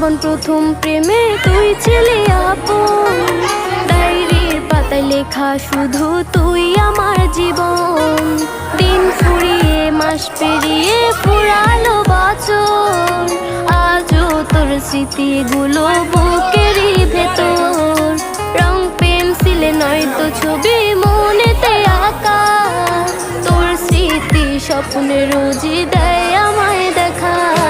যখন প্রথম প্রেমে তুই ছিলি আপন, ডায়েরির পাতায় লেখা শুধু তুই আমার জীবন। দিন ফুরিয়ে মাস পেরিয়ে ফুরালো বছর, আজও তোর স্মৃতিগুলো বুকেরই ভেতর। রং পেন্সিলে নয়তো ছবি মনেতে আঁকা, তোর স্মৃতি স্বপ্নে রোজই দেয় আমায় দেখা।